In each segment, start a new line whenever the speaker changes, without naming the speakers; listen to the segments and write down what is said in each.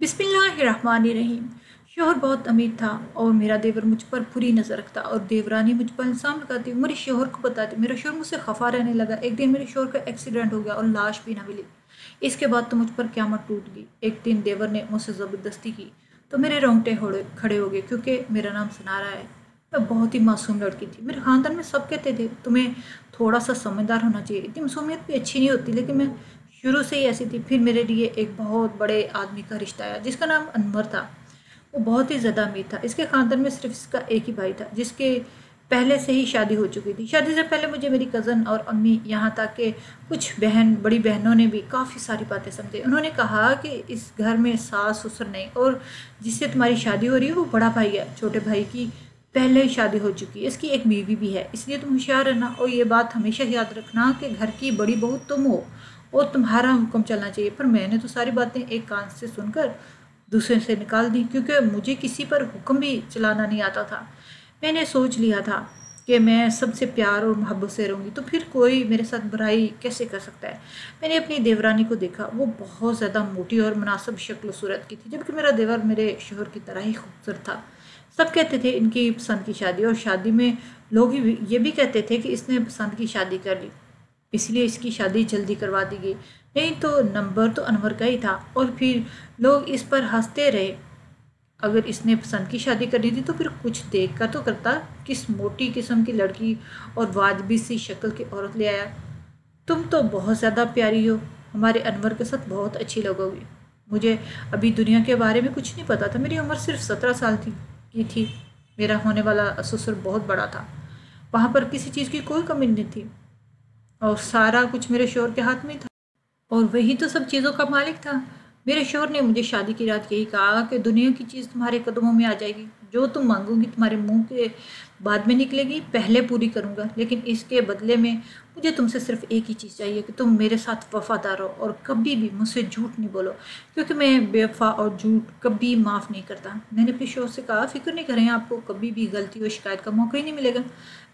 बिस्मिल्लाहिर्रहमानिर्रहीम। शोहर बहुत अमीर था और मेरा देवर मुझ पर बुरी नज़र रखता और देवरानी मुझ पर इल्ज़ाम लगाती। मेरे शोहर को बताती। मेरा शोहर मुझसे खफा रहने लगा। एक दिन मेरे शोहर का एक्सीडेंट हो गया और लाश भी ना मिली। इसके बाद तो मुझ पर क़यामत टूट गई। एक दिन देवर ने मुझसे ज़बरदस्ती की तो मेरे रोंगटे खड़े हो गए क्योंकि मेरा नाम सनारा है। मैं बहुत ही मासूम लड़की थी। मेरे ख़ानदान में सब कहते थे तुम्हें थोड़ा सा समझदार होना चाहिए। इतनी मासूमियत भी अच्छी नहीं होती, लेकिन मैं शुरू से ही ऐसी थी। फिर मेरे लिए एक बहुत बड़े आदमी का रिश्ता आया जिसका नाम अनवर था। वो बहुत ही ज़्यादा अमीर था। इसके ख़ानदान में सिर्फ इसका एक ही भाई था जिसके पहले से ही शादी हो चुकी थी। शादी से पहले मुझे मेरी कज़न और अम्मी, यहाँ तक कि कुछ बड़ी बहनों ने भी काफ़ी सारी बातें समझी। उन्होंने कहा कि इस घर में सास ससुर नहीं, और जिससे तुम्हारी शादी हो रही है वो बड़ा भाई है। छोटे भाई की पहले ही शादी हो चुकी है। इसकी एक बीवी भी है, इसलिए तुम होशियार रहना और ये बात हमेशा याद रखना कि घर की बड़ी बहू तुम हो और तुम्हारा हुक्म चलना चाहिए। पर मैंने तो सारी बातें एक कान से सुनकर दूसरे से निकाल दी, क्योंकि मुझे किसी पर हुक्म भी चलाना नहीं आता था। मैंने सोच लिया था कि मैं सबसे प्यार और मोहब्बत से रहूँगी, तो फिर कोई मेरे साथ बुराई कैसे कर सकता है। मैंने अपनी देवरानी को देखा। वो बहुत ज़्यादा मोटी और मुनासिब शक्ल सूरत की थी, जबकि मेरा देवर मेरे शोहर की तरह ही खूबसूरत था। सब कहते थे इनकी पसंद की शादी, और शादी में लोग ये भी कहते थे कि इसने पसंद की शादी कर ली, इसलिए इसकी शादी जल्दी करवा दी गई। नहीं तो नंबर तो अनवर का ही था। और फिर लोग इस पर हंसते रहे। अगर इसने पसंद की शादी करनी थी तो फिर कुछ देख कर तो करता। किस मोटी किस्म की लड़की और वाजबी सी शक्ल की औरत ले आया। तुम तो बहुत ज़्यादा प्यारी हो, हमारे अनवर के साथ बहुत अच्छी लगोगी। मुझे अभी दुनिया के बारे में कुछ नहीं पता था। मेरी उम्र सिर्फ 17 साल की थी। मेरा होने वाला ससुर बहुत बड़ा था। वहाँ पर किसी चीज़ की कोई कमी नहीं थी और सारा कुछ मेरे शोहर के हाथ में था, और वही तो सब चीज़ों का मालिक था। मेरे शोहर ने मुझे शादी की रात यही कहा कि दुनिया की चीज़ तुम्हारे कदमों में आ जाएगी, जो तुम मांगोगी तुम्हारे मुंह के बाद में निकलेगी, पहले पूरी करूंगा। लेकिन इसके बदले में मुझे तुमसे सिर्फ एक ही चीज़ चाहिए कि तुम मेरे साथ वफादार हो और कभी भी मुझसे झूठ नहीं बोलो, क्योंकि मैं बेवफा और झूठ कभी माफ़ नहीं करता। मैंने अपने शोहर से कहा फिक्र नहीं करें, आपको कभी भी गलती और शिकायत का मौका ही नहीं मिलेगा।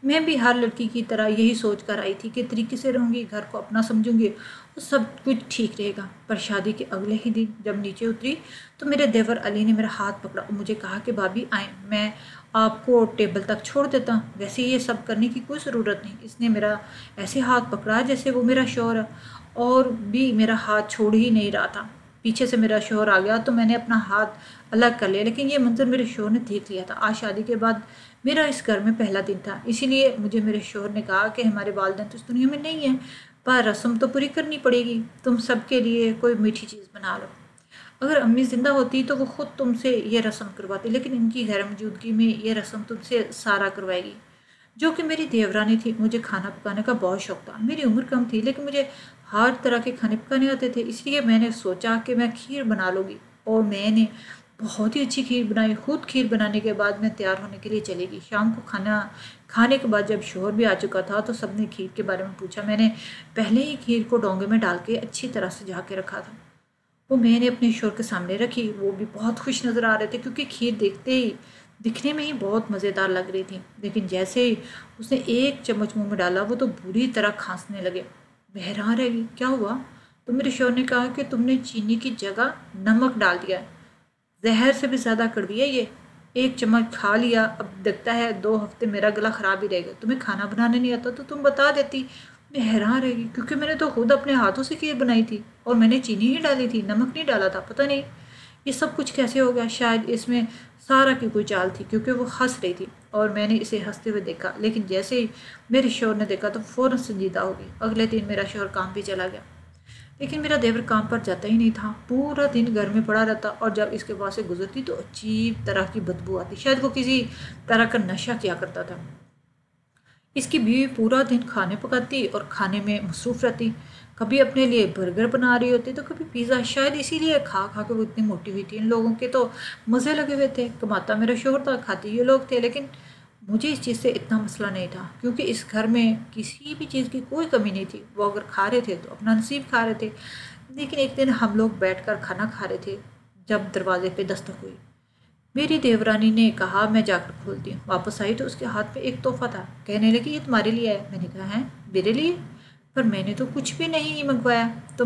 मैं भी हर लड़की की तरह यही सोच कर आई थी कि तरीके से रहूँगी, घर को अपना समझूंगी, तो सब कुछ ठीक रहेगा। पर शादी के अगले ही दिन जब नीचे उतरी तो मेरे देवर अली ने मेरा हाथ पकड़ा और मुझे कहा कि भाभी आए, मैं आपको टेबल तक छोड़ देता हूँ। वैसे ये सब करने की कोई ज़रूरत नहीं। इसने मेरा ऐसे हाथ पकड़ा जैसे वो मेरा शोहर है, और भी मेरा हाथ छोड़ ही नहीं रहा था। पीछे से मेरा शोहर आ गया तो मैंने अपना हाथ अलग कर लिया, लेकिन ये मंजर मेरे शोहर ने देख लिया था। आज शादी के बाद मेरा इस घर में पहला दिन था, इसीलिए मुझे मेरे शोहर ने कहा कि हमारे वालिदैन तो इस दुनिया में नहीं है, पर रस्म तो पूरी करनी पड़ेगी। तुम सबके लिए कोई मीठी चीज़ बना लो। अगर अम्मी ज़िंदा होती तो वो खुद तुमसे ये रस्म करवाती, लेकिन इनकी गैर मौजूदगी में ये रस्म तुमसे सारा करवाएगी, जो कि मेरी देवरानी थी। मुझे खाना पकाने का बहुत शौक था। मेरी उम्र कम थी, लेकिन मुझे हर तरह के खाने पकाने आते थे, इसलिए मैंने सोचा कि मैं खीर बना लूँगी। और मैंने बहुत ही अच्छी खीर बनाई। खुद खीर बनाने के बाद मैं तैयार होने के लिए चली गई। शाम को खाना खाने के बाद जब शोहर भी आ चुका था तो सबने खीर के बारे में पूछा। मैंने पहले ही खीर को डोंगे में डाल के अच्छी तरह से सजा के रखा था। वो मैंने अपने शोहर के सामने रखी। वो भी बहुत खुश नज़र आ रहे थे, क्योंकि खीर दिखने में ही बहुत मज़ेदार लग रही थी। लेकिन जैसे ही उसने एक चम्मच मुंह में डाला वो तो बुरी तरह खांसने लगे। मैं हैरान रह गई, क्या हुआ? तो मेरे शोहर ने कहा कि तुमने चीनी की जगह नमक डाल दिया है। जहर से भी ज़्यादा कड़वी है ये। एक चम्मच खा लिया, अब दिखता है 2 हफ्ते मेरा गला ख़राब ही रहेगा। तुम्हें खाना बनाने नहीं आता तो तुम बता देती। मैं हैरान रह गई, क्योंकि मैंने तो खुद अपने हाथों से खीर बनाई थी और मैंने चीनी ही डाली थी, नमक नहीं डाला था। पता नहीं ये सब कुछ कैसे हो गया। शायद इसमें सारा की कोई चाल थी, क्योंकि वो हंस रही थी और मैंने इसे हंसते हुए देखा। लेकिन जैसे ही मेरे शोहर ने देखा तो फ़ौरन संजीदा हो गई। अगले दिन मेरा शोहर काम भी चला गया, लेकिन मेरा देवर काम पर जाता ही नहीं था। पूरा दिन घर में पड़ा रहता, और जब इसके पास से गुजरती तो अजीब तरह की बदबू आती। शायद वो किसी तरह का नशा किया करता था। इसकी बीवी पूरा दिन खाने पकाती और खाने में मसरूफ़ रहती। कभी अपने लिए बर्गर बना रही होती तो कभी पिज़्ज़ा। शायद इसीलिए खा खा के वो इतनी मोटी हुई थी। इन लोगों के तो मज़े लगे हुए थे। कमाता मेरा शोहर था, खाते ये लोग थे। लेकिन मुझे इस चीज़ से इतना मसला नहीं था, क्योंकि इस घर में किसी भी चीज़ की कोई कमी नहीं थी। वो अगर खा रहे थे तो अपना नसीब खा रहे थे। लेकिन एक दिन हम लोग बैठकर खाना खा रहे थे जब दरवाजे पे दस्तक हुई। मेरी देवरानी ने कहा मैं जाकर खोलती हूँ। वापस आई तो उसके हाथ में एक तोहफा था। कहने लगी ये तुम्हारे लिए है। मैंने कहा है मेरे लिए? पर मैंने तो कुछ भी नहीं मंगवाया। तो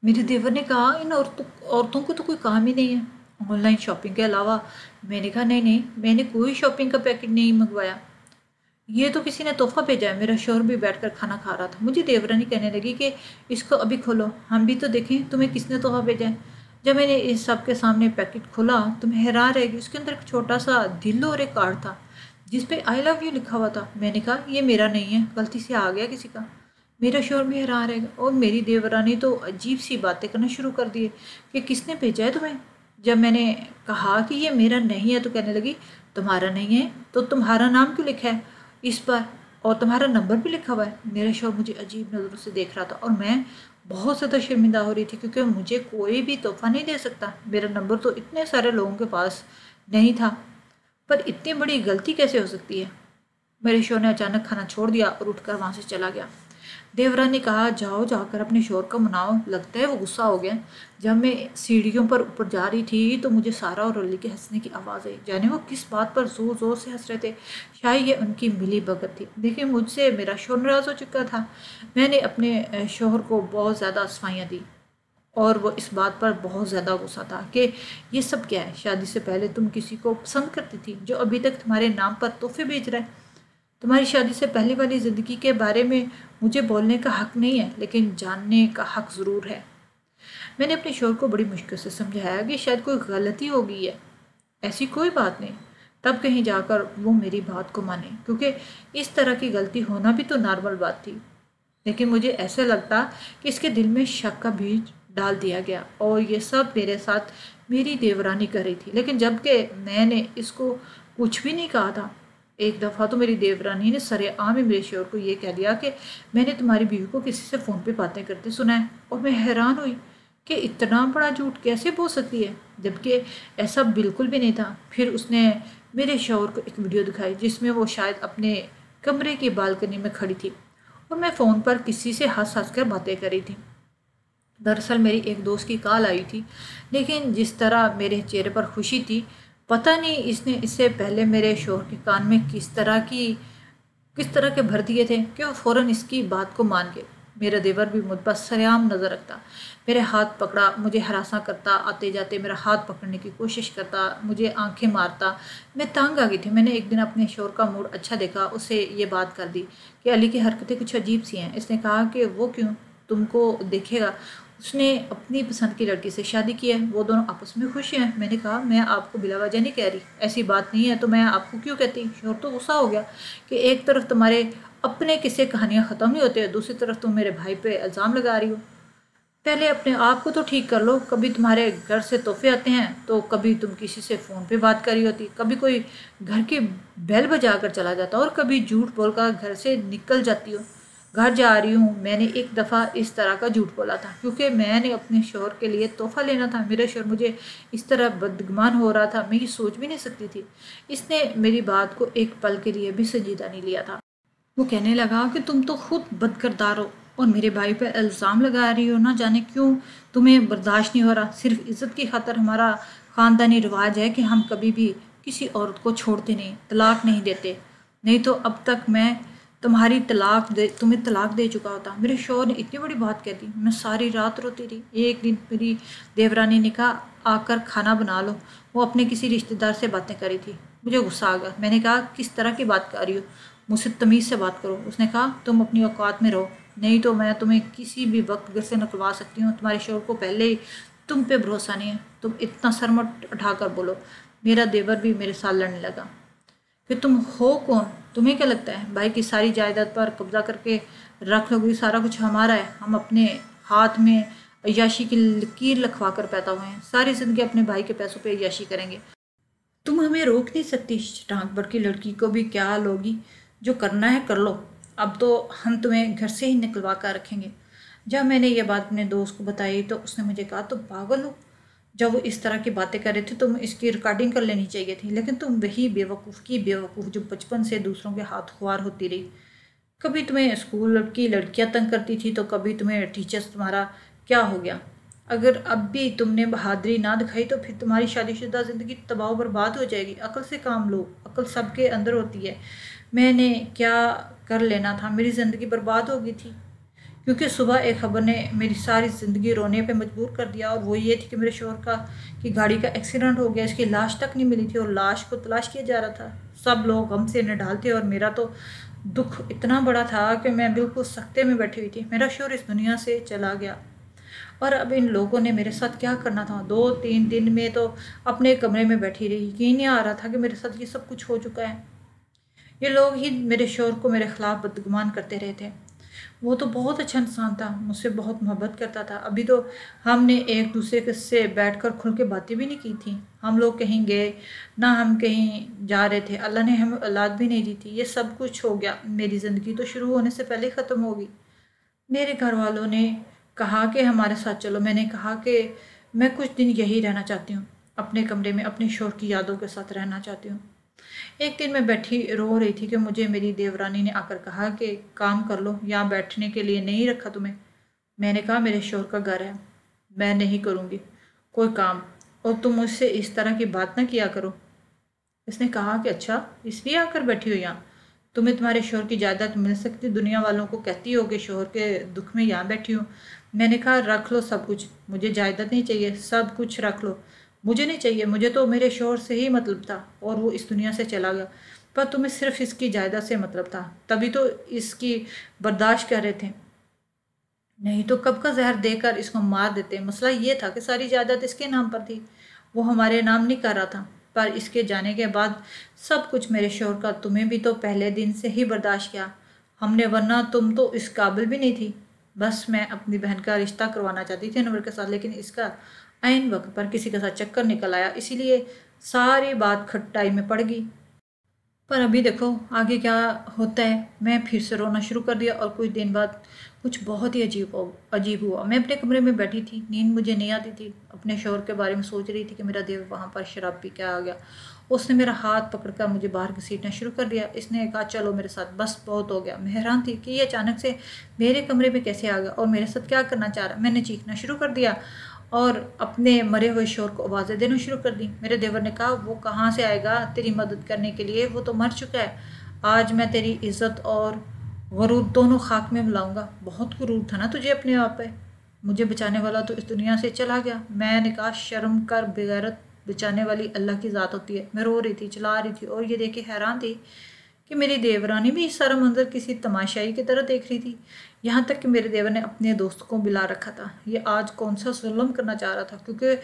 मेरे देवर ने कहा, इन औरतों को तो कोई काम ही नहीं है ऑनलाइन शॉपिंग के अलावा। मैंने कहा, नहीं नहीं, मैंने कोई शॉपिंग का पैकेट नहीं मंगवाया, ये तो किसी ने तोहफा भेजा है। मेरा शोहर भी बैठकर खाना खा रहा था। मुझे देवरानी कहने लगी कि इसको अभी खोलो, हम भी तो देखें तुम्हें किसने तोहफा भेजा है। जब मैंने इस सब के सामने पैकेट खोला तो मैं हैरान रह गई। उसके अंदर एक छोटा सा दिल और एक कार्ड था जिस पे आई लव यू लिखा हुआ था। मैंने कहा, ये मेरा नहीं है, गलती से आ गया किसी का। मेरा शोहर भी हैरान रह गया और मेरी देवरानी तो अजीब सी बातें करना शुरू कर दिए कि किसने भेजा है तुम्हें। जब मैंने कहा कि ये मेरा नहीं है तो कहने लगी, तुम्हारा नहीं है तो तुम्हारा नाम क्यों लिखा है इस पर, और तुम्हारा नंबर भी लिखा हुआ है। मेरा शोहर मुझे अजीब नज़रों से देख रहा था और मैं बहुत ज़्यादा शर्मिंदा हो रही थी क्योंकि मुझे कोई भी तोहफा नहीं दे सकता। मेरा नंबर तो इतने सारे लोगों के पास नहीं था, पर इतनी बड़ी गलती कैसे हो सकती है। मेरे शोहर ने अचानक खाना छोड़ दिया और उठकर वहाँ से चला गया। देवरानी ने कहा, जाओ जाकर अपने शोहर का मनाओ, लगता है वो गुस्सा हो गया। जब मैं सीढ़ियों पर ऊपर जा रही थी तो मुझे सारा और रली के हंसने की आवाज़ आई। जाने वो किस बात पर ज़ोर ज़ोर से हंस रहे थे। शायद ये उनकी मिली भगत थी। देखिए, मुझसे मेरा शोहर नाराज़ हो चुका था। मैंने अपने शोहर को बहुत ज़्यादा सफाइयाँ दी और वो इस बात पर बहुत ज़्यादा गुस्सा था कि ये सब क्या है। शादी से पहले तुम किसी को पसंद करती थी जो अभी तक तुम्हारे नाम पर तोहफे भेज रहा है। तुम्हारी शादी से पहले वाली ज़िंदगी के बारे में मुझे बोलने का हक नहीं है, लेकिन जानने का हक ज़रूर है। मैंने अपने शोहर को बड़ी मुश्किल से समझाया कि शायद कोई गलती हो गई है, ऐसी कोई बात नहीं। तब कहीं जाकर वो मेरी बात को माने, क्योंकि इस तरह की गलती होना भी तो नॉर्मल बात थी। लेकिन मुझे ऐसा लगता कि इसके दिल में शक का बीज डाल दिया गया और ये सब मेरे साथ मेरी देवरानी कर रही थी। लेकिन जबकि मैंने इसको कुछ भी नहीं कहा था। एक दफ़ा तो मेरी देवरानी ने सरेआम ही मेरे शोहर को ये कह दिया कि मैंने तुम्हारी बीवी को किसी से फ़ोन पे बातें करते सुना है। और मैं हैरान हुई कि इतना बड़ा झूठ कैसे बोल सकती है, जबकि ऐसा बिल्कुल भी नहीं था। फिर उसने मेरे शोहर को एक वीडियो दिखाई जिसमें वो शायद अपने कमरे की बालकनी में खड़ी थी और मैं फ़ोन पर किसी से हंस हंस कर बातें कर रही थी। दरअसल मेरी एक दोस्त की कॉल आई थी, लेकिन जिस तरह मेरे चेहरे पर खुशी थी, पता नहीं इसने इससे पहले मेरे शोहर के कान में किस तरह के भर दिए थे कि वो फ़ौरन इसकी बात को मान गए। मेरा देवर भी मुझ पर सरेआम नज़र रखता, मेरे हाथ पकड़ा, मुझे हरासा करता, आते जाते मेरा हाथ पकड़ने की कोशिश करता, मुझे आंखें मारता। मैं तंग आ गई थी। मैंने एक दिन अपने शोहर का मूड अच्छा देखा, उसे ये बात कर दी कि अली की हरकतें कुछ अजीब सी हैं। इसने कहा कि वो क्यों, तुमको देखेगा। उसने अपनी पसंद की लड़की से शादी की है, वो दोनों आपस में खुश हैं। मैंने कहा, मैं आपको बिला वजह नहीं कह रही, ऐसी बात नहीं है तो मैं आपको क्यों कहती। शोहर तो गुस्सा हो गया कि एक तरफ तुम्हारे अपने किस्से कहानियाँ ख़त्म नहीं होते, दूसरी तरफ तुम मेरे भाई पे इल्ज़ाम लगा रही हो। पहले अपने आप को तो ठीक कर लो। कभी तुम्हारे घर से तोहफे आते हैं तो कभी तुम किसी से फ़ोन पे बात कर रही होती, कभी कोई घर की बेल बजा कर चला जाता और कभी झूठ बोलकर घर से निकल जाती हो। घर जा रही हूँ, मैंने एक दफ़ा इस तरह का झूठ बोला था क्योंकि मैंने अपने शोहर के लिए तोहफा लेना था। मेरा शोहर मुझे इस तरह बदगुमान हो रहा था, मैं ये सोच भी नहीं सकती थी। इसने मेरी बात को एक पल के लिए भी संजीदा नहीं लिया था। वो कहने लगा कि तुम तो खुद बदकिरदार हो और मेरे भाई पर इल्ज़ाम लगा रही हो, ना जाने क्यों तुम्हें बर्दाश्त नहीं हो रहा। सिर्फ इज़्ज़त की खातर हमारा ख़ानदानी रिवाज है कि हम कभी भी किसी औरत को छोड़ते नहीं, तलाक नहीं देते, नहीं तो अब तक मैं तुम्हें तलाक दे चुका होता। मेरे शौहर ने इतनी बड़ी बात कह दी। मैं सारी रात रोती रही। एक दिन मेरी देवरानी ने कहा, आकर खाना बना लो। वो अपने किसी रिश्तेदार से बातें कर रही थी। मुझे गुस्सा आ गया। मैंने कहा, किस तरह की बात कर रही हो, मुझसे तमीज़ से बात करो। उसने कहा, तुम अपनी औकात में रहो, नहीं तो मैं तुम्हें किसी भी वक्त घर से निकलवा सकती हूँ। तुम्हारे शोहर को पहले ही तुम पे भरोसा नहीं है, तुम इतना सर मत उठाकर बोलो। मेरा देवर भी मेरे साथ लड़ने लगा कि तुम हो कौन, तुम्हें क्या लगता है भाई की सारी जायदाद पर कब्जा करके रख लोगी, सारा कुछ हमारा है। हम अपने हाथ में अय्याशी की लकीर लखवा कर पैदा हुए हैं, सारी ज़िंदगी अपने भाई के पैसों पे अय्याशी करेंगे। तुम हमें रोक नहीं सकती। टांग भर की लड़की को भी क्या लोगी, जो करना है कर लो, अब तो हम तुम्हें घर से ही निकलवा कर रखेंगे। जब मैंने ये बात अपने दोस्त को बताई तो उसने मुझे कहा, तुम पागल हो, जब वो इस तरह की बातें कर रहे थे तुम इसकी रिकॉर्डिंग कर लेनी चाहिए थी। लेकिन तुम वही बेवकूफ़ जो बचपन से दूसरों के हाथ खुआर होती रही। कभी तुम्हें स्कूल की लड़कियां तंग करती थी तो कभी तुम्हें टीचर्स। तुम्हारा क्या हो गया? अगर अब भी तुमने बहादुरी ना दिखाई तो फिर तुम्हारी शादीशुदा ज़िंदगी तबाह बर्बाद हो जाएगी। अक्ल से काम लो, अक्ल सबके अंदर होती है। मैंने क्या कर लेना था, मेरी ज़िंदगी बर्बाद हो गई थी کیونکہ صبح ایک خبر نے میری ساری زندگی رونے پہ مجبور کر دیا، اور وہ یہ تھی کہ میرے شوہر کی گاڑی کا ایکسیڈنٹ ہو گیا، اس کی لاش تک نہیں ملی تھی اور لاش کو تلاش کیا جا رہا تھا۔ سب لوگ غم سے نڈال تھے اور میرا تو دکھ اتنا بڑا تھا کہ میں بالکل سکتے میں بیٹھی ہوئی تھی۔ میرا شوہر اس دنیا سے چلا گیا اور اب ان لوگوں نے میرے ساتھ کیا کرنا تھا۔ 2-3 دن میں تو اپنے کمرے میں بیٹھی رہی، یقین نہیں آ رہا تھا کہ میرے ساتھ یہ سب کچھ ہو چکا ہے۔ یہ لوگ ہی میرے شوہر کو میرے خلاف بدگمان کرتے رہے تھے۔ وہ تو بہت اچھا انسان تھا، مجھ سے بہت محبت کرتا تھا۔ ابھی تو ہم نے ایک دوسرے سے بیٹھ کر کھل کے باتیں بھی نہیں کی تھیں۔ ہم لوگ کہیں گئے نہ ہم کہیں جا رہے تھے، اللہ نے ہمیں اولاد بھی نہیں دی تھی۔ یہ سب کچھ ہو گیا، میری زندگی تو شروع ہونے سے پہلے ختم ہوگی۔ میرے گھر والوں نے کہا کہ ہمارے ساتھ چلو۔ میں نے کہا کہ میں کچھ دن یہی رہنا چاہتی ہوں، اپنے کمرے میں اپنے شوہر کی یادوں کے ساتھ رہنا چاہتی ہوں۔ ایک دن میں بیٹھی رو رہی تھی کہ مجھے میری دیورانی نے آ کر کہا کہ کام کر لو، یہاں بیٹھنے کے لیے نہیں رکھا تمہیں۔ میں نے کہا میرے شوہر کا گھر ہے، میں نہیں کروں گی کوئی کام، اور تم مجھ سے اس طرح کی بات نہ کیا کرو۔ اس نے کہا کہ اچھا اس لیے آ کر بیٹھی ہو یہاں، تمہیں تمہارے شوہر کی جائیداد مل سکتی، دنیا والوں کو کہتی ہو کہ شوہر کے دکھ میں یہاں بیٹھی ہوں۔ میں نے کہا رکھ لو سب کچھ، مجھے جائیداد نہیں چاہیے، سب کچھ رکھ لو، مجھے نہیں چاہیے، مجھے تو میرے شوہر سے ہی مطلب تھا اور وہ اس دنیا سے چلا گیا، پر تمہیں صرف اس کی جائیداد سے مطلب تھا، تبھی تو اس کی برداشت کر رہے تھے، نہیں تو کب کا زہر دے کر اس کو مار دیتے۔ مسئلہ یہ تھا کہ ساری جائیداد اس کے نام پر تھی، وہ ہمارے نام نہیں کر رہا تھا، پر اس کے جانے کے بعد سب کچھ میرے شوہر کا تمہیں بھی تو پہلے دن سے ہی برداشت کیا ہم نے، ورنہ تم تو اس قابل بھی نہیں تھی۔ بس میں اپنی بہن کا رشتہ کروانا چاہتی تھی انور کے ساتھ، لیکن اس کا عین وقت پر کسی کے ساتھ چکر نکل آیا، اسی لیے ساری بات کھٹائی میں پڑ گئی۔ پر ابھی دیکھو آگے کیا ہوتا ہے۔ میں پھر سے رونا شروع کر دیا اور کچھ دن بعد کچھ بہت ہی عجیب ہوا۔ میں اپنے کمرے میں بیٹھی تھی، نیند مجھے نہیں آتی تھی، اپنے شوہر کے بارے میں سوچ رہی تھی کہ میرا دیور وہاں پر شراب پی کے آ گیا۔ اس نے میرا ہاتھ پکڑ کر مجھے باہر گھسیٹنا شروع کر دیا۔ اس نے کہا چلو میرے ساتھ، بس بہت ہو گیا۔ میں حیران تھی کہ یہ اچانک سے میرے کمرے میں کیسے آ گیا اور میرے ساتھ کیا کرنا چاہ رہا۔ میں نے چیخنا شروع کر دیا اور اپنے مرے ہوئے شوہر کو آوازیں دینا شروع کر دی۔ میرے دیور نے کہا وہ کہاں سے آئے گا تیری مدد کرنے کے لیے، وہ تو مر چکا ہے، آج میں تیری عزت اور غرور دونوں خاک میں ملاؤں گا۔ بہت غرور تھا نا تجھے اپنے آپ پہ، مجھے بچانے والا تو اس دنیا سے چلا گیا۔ میں نے کہا شرم کر بغیرت، بچانے والی اللہ کی ذات ہوتی ہے۔ میں رو رہی تھی، چلا رہی تھی اور یہ دیکھ کے حیران تھی کہ میری دیورانی بھی اس سارا منظر کسی تماشائی کی طرح دیکھ رہی تھی، یہاں تک کہ میرے دیور نے اپنے دوست کو بلا رکھا تھا۔ یہ آج کون سا ظلم کرنا چاہ رہا تھا، کیونکہ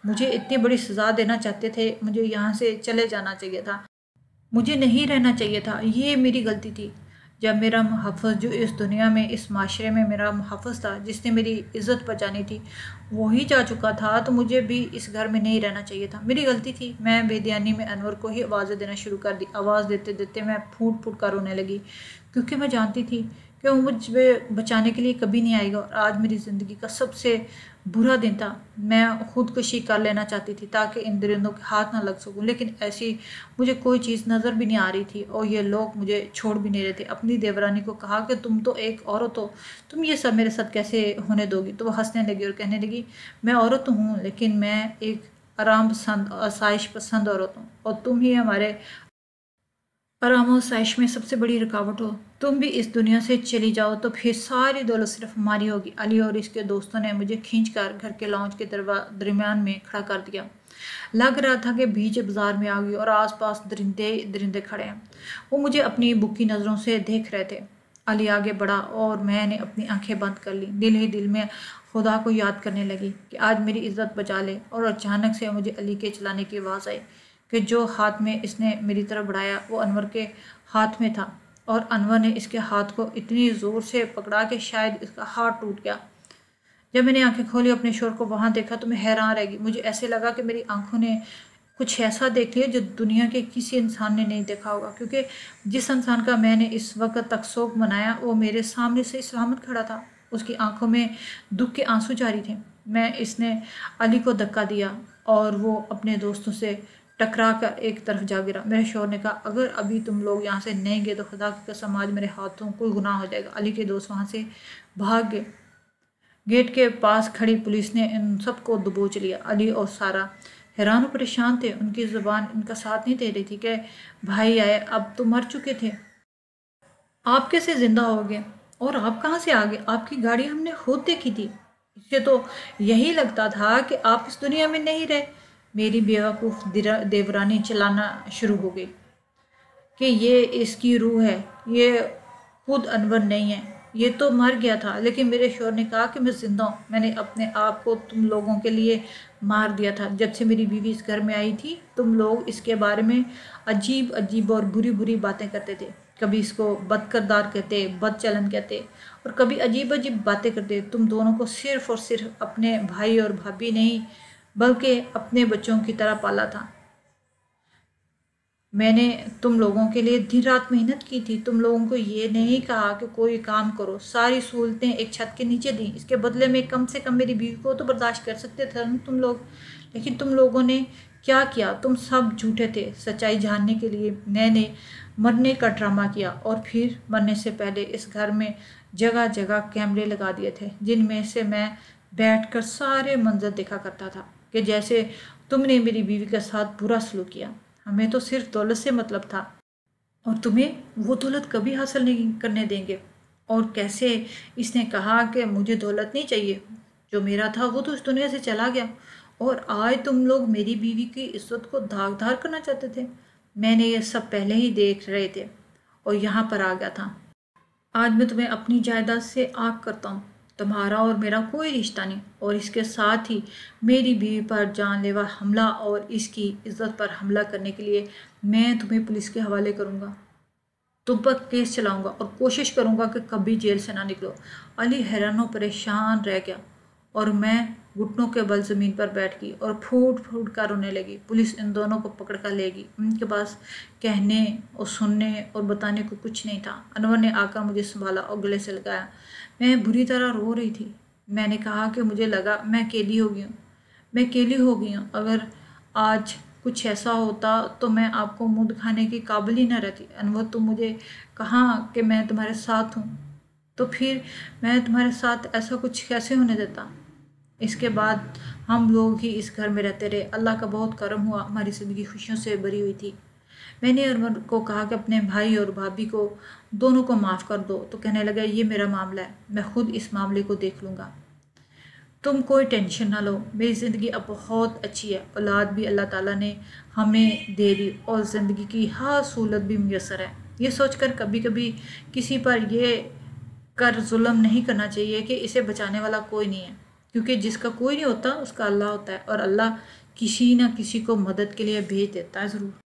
مجھے اتنی بڑی سزا دینا چاہتے تھے، مجھے یہاں سے چلے جانا چاہیے تھا، مجھے نہیں رہنا چاہیے تھا، یہ میری غلطی تھی۔ جب میرا محافظ جو اس دنیا میں اس معاشرے میں میرا محافظ تھا، جس نے میری عزت بچانی تھی، وہی جا چکا تھا، تو مجھے بھی اس گھر میں نہیں رہنا چاہیے تھا، میری غلطی تھی۔ میں بے دھیانی میں انور کو ہی آوازیں دینا شروع کر دی، آواز دیتے دیتے میں پھوٹ پھوٹ کر رونے لگی، کیونکہ میں جانتی تھی کہ وہ مجھے بچانے کے لیے کبھی نہیں آئے گا، اور آج میری زندگی کا سب سے برا دن تھا۔ میں خودکشی کر لینا چاہتی تھی تاکہ ان درندوں کے ہاتھ نہ لگ سکوں، لیکن ایسی مجھے کوئی چیز نظر بھی نہیں آ رہی تھی اور یہ لوگ مجھے چھوڑ بھی نہیں رہے تھے۔ اپنی دیورانی کو کہا کہ تم تو ایک عورت ہو، تم یہ سب میرے ساتھ کیسے ہونے دو گی؟ تو وہ ہنسنے لگی اور کہنے لگی میں عورت ہوں، لیکن میں ایک آرام پسند آسائش پسند عورت ہوں، اور تم ہی ہمارے آرام و آسائش میں سب سے بڑی رکاوٹ ہو۔ تم بھی اس دنیا سے چلی جاؤ تو پھر ساری دولت صرف ہماری ہوگی۔ علی اور اس کے دوستوں نے مجھے کھینچ کر گھر کے لاؤنج کے درمیان میں کھڑا کر دیا، لگ رہا تھا کہ بیچ بازار میں آ گئی اور آس پاس درندے کھڑے ہیں، وہ مجھے اپنی بکی نظروں سے دیکھ رہے تھے۔ علی آگے بڑھا اور میں نے اپنی آنکھیں بند کر لی، دل ہی دل میں خدا کو یاد کرنے لگی کہ آج میری عزت بچا لے، اور اچانک سے مجھے علی کے چلانے کی آواز آئی کہ جو ہاتھ میں اس نے میری طرف بڑھایا وہ انور کے ہاتھ میں تھا، اور انور نے اس کے ہاتھ کو اتنی زور سے پکڑا کہ شاید اس کا ہاتھ ٹوٹ گیا۔ جب میں نے آنکھیں کھولی اپنے شوہر کو وہاں دیکھا تو میں حیران رہ گئی، مجھے ایسے لگا کہ میری آنکھوں نے کچھ ایسا دیکھ لیا جو دنیا کے کسی انسان نے نہیں دیکھا ہوگا، کیونکہ جس انسان کا میں نے اس وقت تک سوگ منایا وہ میرے سامنے سے سلامت کھڑا تھا، اس کی آنکھوں میں دکھ کے آنسو جاری تھے۔ اس نے علی کو دھکا دیا اور وہ اپنے دوستوں سے ٹکرا کر ایک طرف جا گرا۔ میرے شوہر نے کہا اگر ابھی تم لوگ یہاں سے نہیں گئے تو خدا کی قسم آج میرے ہاتھوں کوئی گناہ ہو جائے گا۔ علی کے دوست وہاں سے بھاگ گئے، گیٹ کے پاس کھڑی پولیس نے ان سب کو دبوچ لیا۔ علی اور سارا حیران و پریشان تھے، ان کی زبان ان کا ساتھ نہیں دے رہی تھی کہ بھائی آئے، اب تو مر چکے تھے، آپ کیسے زندہ ہو گئے؟ اور آپ کہاں سے آ گئے؟ آپ کی گاڑی ہم نے خود دیکھی تھی، اس سے تو یہی لگتا تھا کہ آپ اس دنیا میں نہیں رہے۔ میری بیوقوف دیورانی چلانا شروع ہو گئی کہ یہ اس کی روح ہے، یہ خود انور نہیں ہے، یہ تو مر گیا تھا۔ لیکن میرے شوہر نے کہا کہ میں زندہ ہوں، میں نے اپنے آپ کو تم لوگوں کے لیے مار دیا تھا۔ جب سے میری بیوی اس گھر میں آئی تھی تم لوگ اس کے بارے میں عجیب عجیب اور بری بری باتیں کرتے تھے، کبھی اس کو بد کردار کہتے، بد چلن کہتے، اور کبھی عجیب عجیب باتیں کرتے۔ تم دونوں کو صرف اور صرف اپنے بھائی اور بھابھی نہیں بلکہ اپنے بچوں کی طرح پالا تھا۔ میں نے تم لوگوں کے لیے دن رات محنت کی تھی، تم لوگوں کو یہ نہیں کہا کہ کوئی کام کرو، ساری سہولتیں ایک چھت کے نیچے دیں، اس کے بدلے میں کم سے کم میری بیوی کو تو برداشت کر سکتے تھے تم لوگ۔ لیکن تم لوگوں نے کیا کیا؟ تم سب جھوٹے تھے۔ سچائی جاننے کے لیے میں نے مرنے کا ڈرامہ کیا، اور پھر مرنے سے پہلے اس گھر میں جگہ جگہ کیمرے لگا دیے تھے، جن میں سے میں بیٹھ کر سارے منظر دیکھا کرتا تھا کہ جیسے تم نے میری بیوی کے ساتھ برا سلوک کیا۔ ہمیں تو صرف دولت سے مطلب تھا، اور تمہیں وہ دولت کبھی حاصل نہیں کرنے دیں گے۔ اور کیسے اس نے کہا کہ مجھے دولت نہیں چاہیے، جو میرا تھا وہ تو اس دنیا سے چلا گیا، اور آج تم لوگ میری بیوی کی عزت کو داغ دار کرنا چاہتے تھے۔ میں نے یہ سب پہلے ہی دیکھ رہے تھے اور یہاں پر آ گیا تھا۔ آج میں تمہیں اپنی جائیداد سے آگ کرتا ہوں۔ تمہارا اور میرا کوئی رشتہ نہیں، اور اس کے ساتھ ہی میری بیوی پر جان لیوا حملہ اور اس کی عزت پر حملہ کرنے کے لیے میں تمہیں پولیس کے حوالے کروں گا، تم پر کیس چلاؤں گا، اور کوشش کروں گا کہ کبھی جیل سے نہ نکلو۔ علی حیران و پریشان رہ گیا، اور میں گھٹنوں کے بل زمین پر بیٹھ گئی اور پھوٹ پھوٹ کر رونے لگی۔ پولیس ان دونوں کو پکڑ کر لے گئی، ان کے پاس کہنے اور سننے اور بتانے کو کچھ نہیں تھا۔ انور نے آ کر مجھے سنبھالا اور گلے سے لگایا۔ میں بری طرح رو رہی تھی۔ میں نے کہا کہ مجھے لگا میں اکیلی ہو گئی ہوں، میں اکیلی ہو گئی ہوں۔ اگر آج کچھ ایسا ہوتا تو میں آپ کو منہ دکھانے کی قابل ہی نہ رہتی۔ انور تم مجھے کہاں کہ میں تمہارے ساتھ ہوں، تو پھر میں تمہارے ساتھ ایسا کچھ کیسے ہونے دیتا؟ اس کے بعد ہم لوگ ہی اس گھر میں رہتے رہے۔ اللہ کا بہت کرم ہوا، ہماری زندگی خوشیوں سے بھری ہوئی تھی۔ میں نے انور کو کہا کہ اپنے بھائی اور بھابھی کو دونوں کو معاف کر دو، تو کہنے لگا یہ میرا معاملہ ہے، میں خود اس معاملے کو دیکھ لوں گا، تم کوئی ٹینشن نہ لو۔ میری زندگی اب بہت اچھی ہے، اولاد بھی اللہ تعالیٰ نے ہمیں دے دی، اور زندگی کی ہر سہولت بھی میسر ہے۔ یہ سوچ کر کبھی کبھی کسی پر یہ کر ظلم نہیں کرنا چاہیے کہ اسے بچانے والا کوئی نہیں ہے، کیونکہ جس کا کوئی نہیں ہوتا اس کا اللہ ہوتا ہے، اور اللہ کسی نہ کسی کو مدد کے لیے بھیج دیتا ہے ضرور۔